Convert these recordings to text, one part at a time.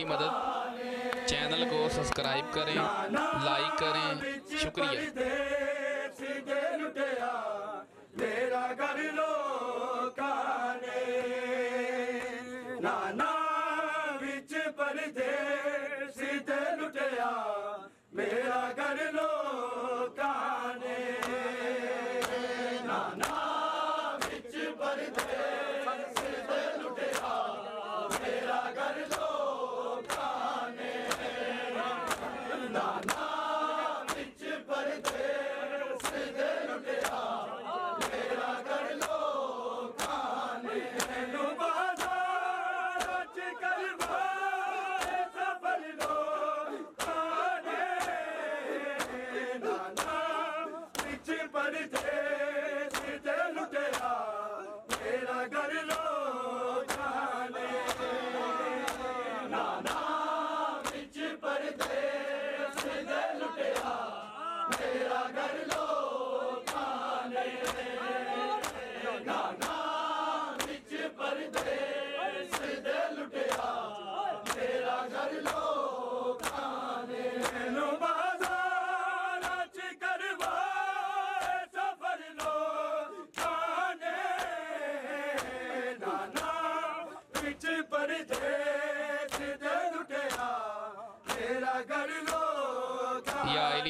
मदद चैनल को सब्सक्राइब करें, लाइक करें। शुक्रिया। मेरा घर लोकाने नाना विच परदेस ते लुटिया मेरा घर लोकाने नाना विच परदेस ते लुटिया मेरा घर लोकाने नाना विच परदेस ते लुटिया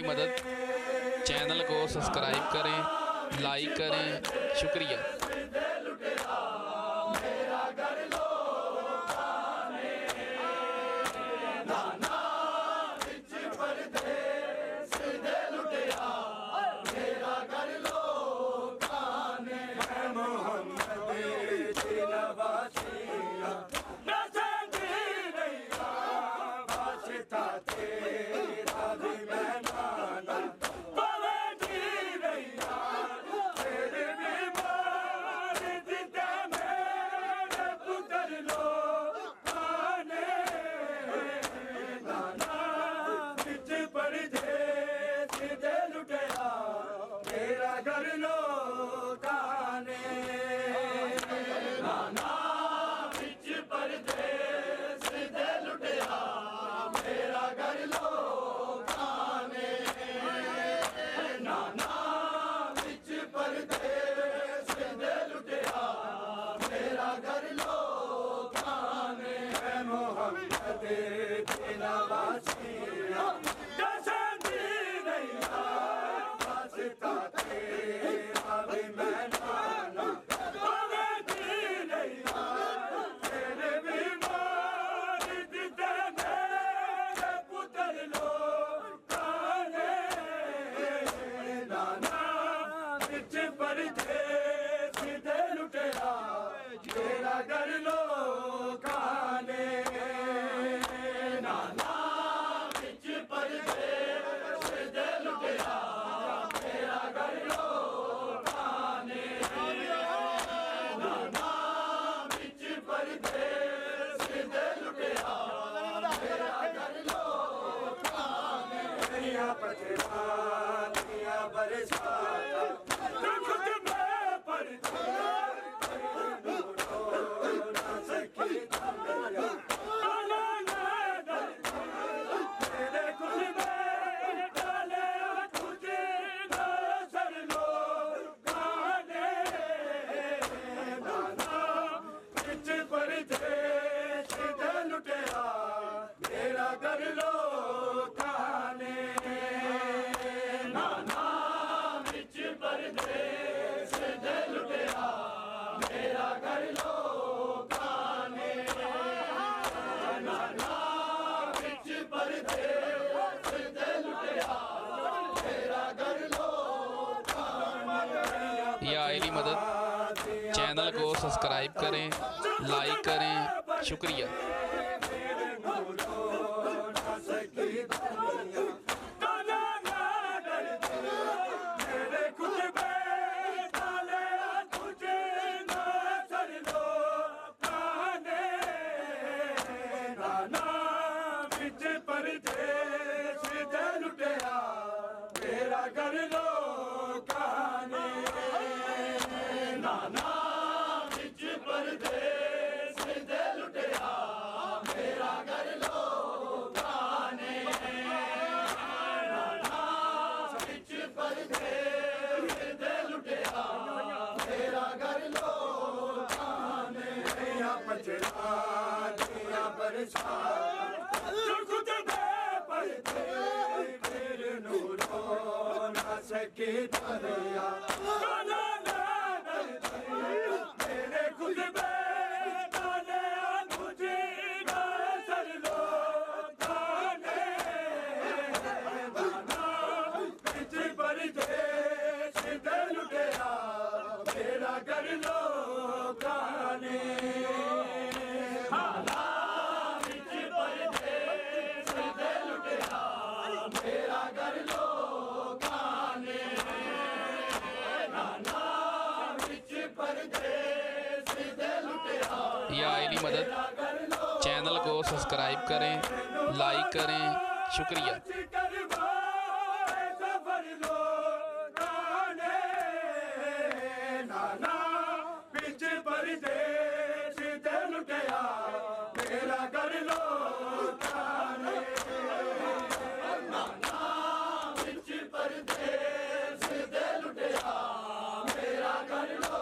मदद चैनल को सब्सक्राइब करें, लाइक करें। शुक्रिया। मदद चैनल को सब्सक्राइब करें, लाइक करें। शुक्रिया। नाना विच परदेस दे लुटिया साथ जो खुद दे पड़ते फिर नूरो न सके दरिया मेरे खुद पे ताने तुझे ना सर लो ताने बिच पर दे सीधे लुटेरा मेरा कर लो गाने बिच पर दे सीधे लुटेरा मेरा कर लो गाने बिच पर दे सीधे लुटेरा। या आईडी मदद चैनल को सब्सक्राइब करें, लाइक करें, शुक्रिया। मेरा कर लो बिच परदेस दे लुटिया मेरा कर लो बिच परदेस दे लुटिया मेरा कर लो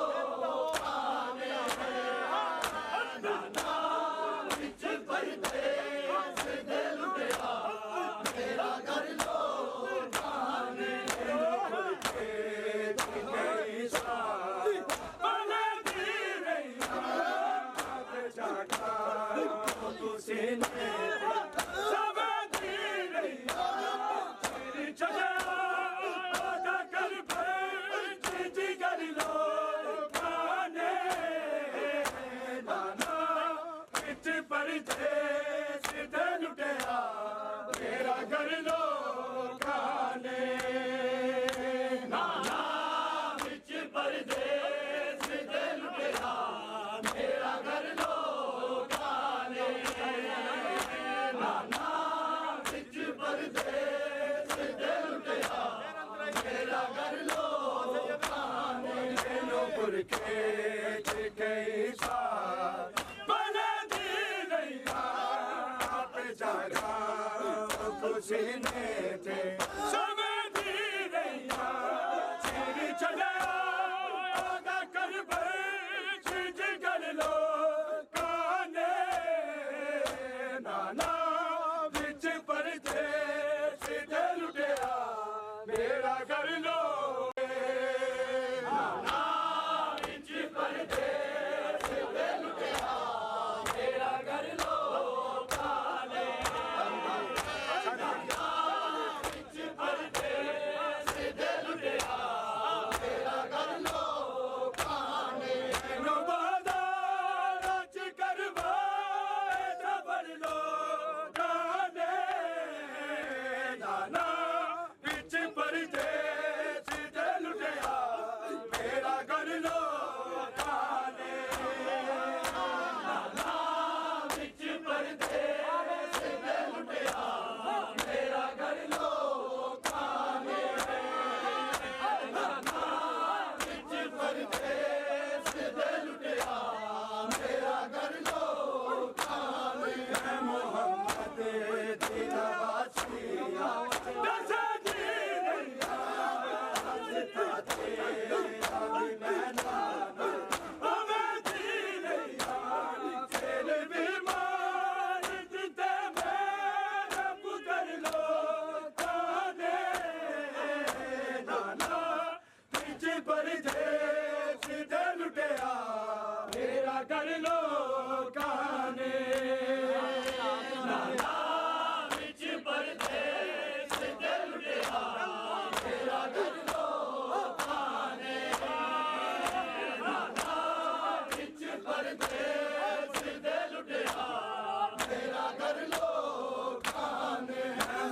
मेरा कर लो खाने नाना बिच परदेस दे लुटेरा मेरा कर लो खाने नाना बिच परदेस दे लुटेरा मेरा कर लो खाने नौकर के कई साथ बने दी नहीं आप जागा खुशी ने थे समय दी रैया चीरी चला आगा कर बैठ कर लो काने नाना बिच परदेस दे लुटिया मेरा कर लो नाना बिच परदेस दे लुटिया मेरा कर लो काने मेरा कर लो काने नाना बिच परदेस दे लुटिया मेरा कर लो काने नाना बिच परदेस दे लुटिया मेरा कर लो काने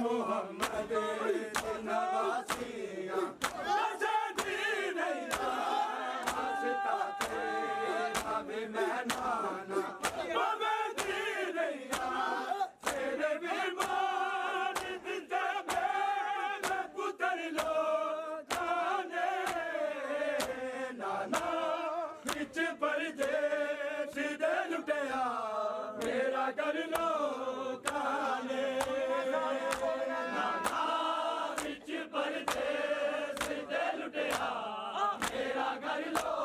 मोहम्मद नवासिया परदेस दे लुटिया मेरा कर लो काने नाना बिच परदेस दे लुटिया मेरा कर लो